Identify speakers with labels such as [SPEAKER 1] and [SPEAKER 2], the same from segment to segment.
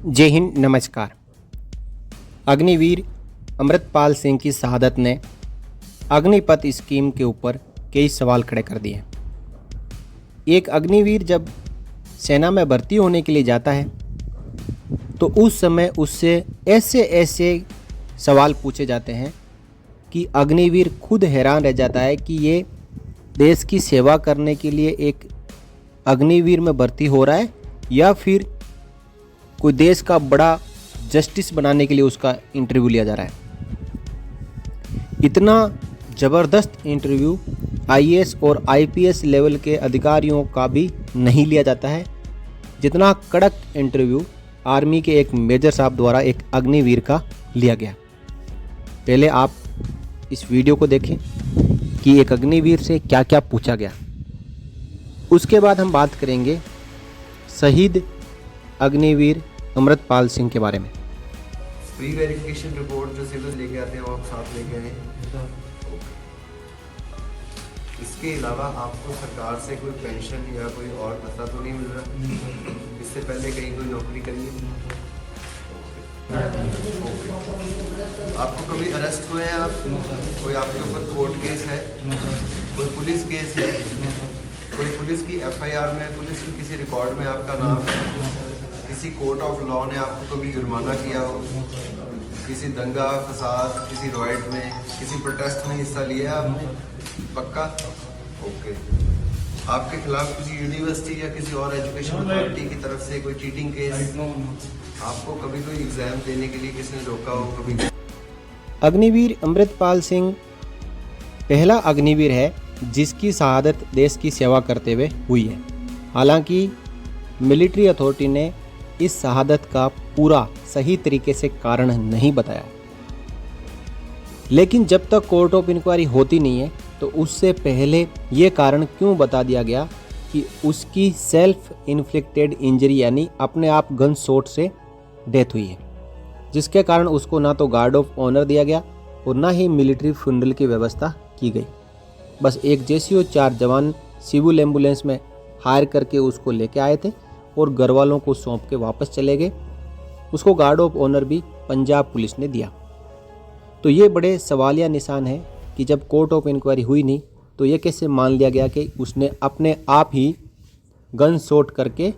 [SPEAKER 1] जय हिंद, नमस्कार। अग्निवीर अमृतपाल सिंह की शहादत ने अग्निपथ स्कीम के ऊपर कई सवाल खड़े कर दिए। एक अग्निवीर जब सेना में भर्ती होने के लिए जाता है तो उस समय उससे ऐसे सवाल पूछे जाते हैं कि अग्निवीर खुद हैरान रह जाता है कि ये देश की सेवा करने के लिए एक अग्निवीर में भर्ती हो रहा है या फिर कोई देश का बड़ा जस्टिस बनाने के लिए उसका इंटरव्यू लिया जा रहा है। इतना ज़बरदस्त इंटरव्यू आईएएस और आईपीएस लेवल के अधिकारियों का भी नहीं लिया जाता है, जितना कड़क इंटरव्यू आर्मी के एक मेजर साहब द्वारा एक अग्निवीर का लिया गया। पहले आप इस वीडियो को देखें कि एक अग्निवीर से क्या क्या पूछा गया। उसके बाद हम बात करेंगे शहीद अग्निवीर अमृतपाल सिंह के बारे में।
[SPEAKER 2] प्री वेरिफिकेशन रिपोर्ट जो सिविल लेके आते हैं वो आप साथ लेके आए। इसके अलावा आपको सरकार से कोई पेंशन या कोई और भत्ता तो नहीं मिल रहा? इससे पहले कहीं कोई नौकरी करी है? आपको कभी अरेस्ट हुए हैं आप? कोई आपके ऊपर कोर्ट केस है? कोई पुलिस केस है? कोई पुलिस की एफआईआर में, पुलिस की किसी रिकॉर्ड में आपका नाम है? किसी कोर्ट ऑफ लॉ ने आपको कभी जुर्माना किया हो? किसी दंगा फसाद, किसी रॉयट में, किसी प्रोटेस्ट में हिस्सा लिया आपने? पक्का? ओके। आपके खिलाफ किसी यूनिवर्सिटी या किसी और एजुकेशन अथॉरिटी की तरफ से कोई चीटिंग केस? आपको कभी कोई एग्जाम देने के लिए किसी ने रोका हो? कभी?
[SPEAKER 1] अग्निवीर अमृतपाल सिंह पहला अग्निवीर है जिसकी शहादत देश की सेवा करते हुए हुई है। हालांकि मिलिट्री अथॉरिटी ने इस शहादत का पूरा सही तरीके से कारण नहीं बताया, लेकिन जब तक कोर्ट ऑफ इंक्वायरी होती नहीं है तो उससे पहले ये कारण क्यों बता दिया गया कि उसकी सेल्फ इन्फ्लिक्टेड इंजरी यानी अपने आप गन शॉट से डेथ हुई है, जिसके कारण उसको ना तो गार्ड ऑफ ऑनर दिया गया और ना ही मिलिट्री फ्यूनरल की व्यवस्था की गई। बस एक जेसीओ 4 जवान सिविल एम्बुलेंस में हायर करके उसको लेके आए थे और घर वालों को सौंप के वापस चले गए। उसको गार्ड ऑफ ऑनर भी पंजाब पुलिस ने दिया। तो ये बड़े सवालिया निशान है कि जब कोर्ट ऑफ इंक्वायरी हुई नहीं तो ये कैसे मान लिया गया कि उसने अपने आप ही गन शॉट करके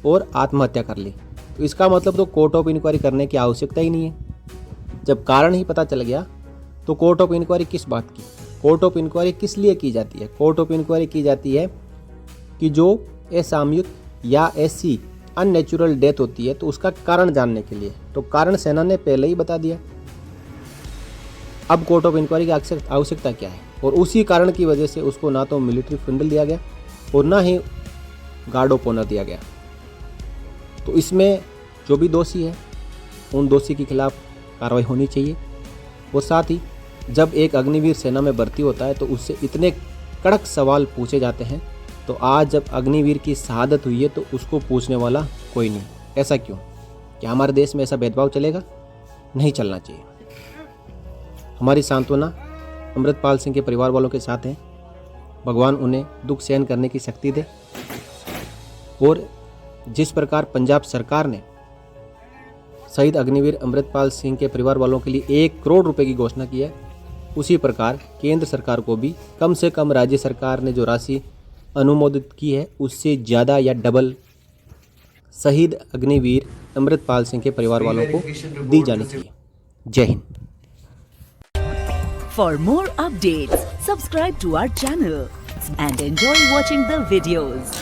[SPEAKER 1] और आत्महत्या कर ली। तो इसका मतलब तो कोर्ट ऑफ इंक्वायरी करने की आवश्यकता ही नहीं है। जब कारण ही पता चल गया तो कोर्ट ऑफ इंक्वायरी किस बात की? कोर्ट ऑफ इंक्वायरी किस लिए की जाती है? कोर्ट ऑफ इंक्वायरी की जाती है कि जो असामयिक या ऐसी अननेचुरल डेथ होती है तो उसका कारण जानने के लिए। तो कारण सेना ने पहले ही बता दिया। अब कोर्ट ऑफ इंक्वायरी की आवश्यकता क्या है? और उसी कारण की वजह से उसको ना तो मिलिट्री फ्यूनरल दिया गया और ना ही गार्ड ऑफ ऑनर दिया गया। तो इसमें जो भी दोषी है उन दोषी के खिलाफ कार्रवाई होनी चाहिए। और साथ ही जब एक अग्निवीर सेना में भर्ती होता है तो उससे इतने कड़क सवाल पूछे जाते हैं, तो आज जब अग्निवीर की शहादत हुई है तो उसको पूछने वाला कोई नहीं। ऐसा क्यों? क्या हमारे देश में ऐसा भेदभाव चलेगा? नहीं चलना चाहिए। हमारी सांत्वना अमृतपाल सिंह के परिवार वालों के साथ है। भगवान उन्हें दुख सहन करने की शक्ति दे। और जिस प्रकार पंजाब सरकार ने शहीद अग्निवीर अमृतपाल सिंह के परिवार वालों के लिए 1 करोड़ रुपए की घोषणा की है, उसी प्रकार केंद्र सरकार को भी कम से कम राज्य सरकार ने जो राशि अनुमोदित की है उससे ज़्यादा या डबल शहीद अग्निवीर अमृतपाल सिंह के परिवार वालों को दी जानी चाहिए। जय Hind.
[SPEAKER 3] For more updates, subscribe to our channel and enjoy watching the videos.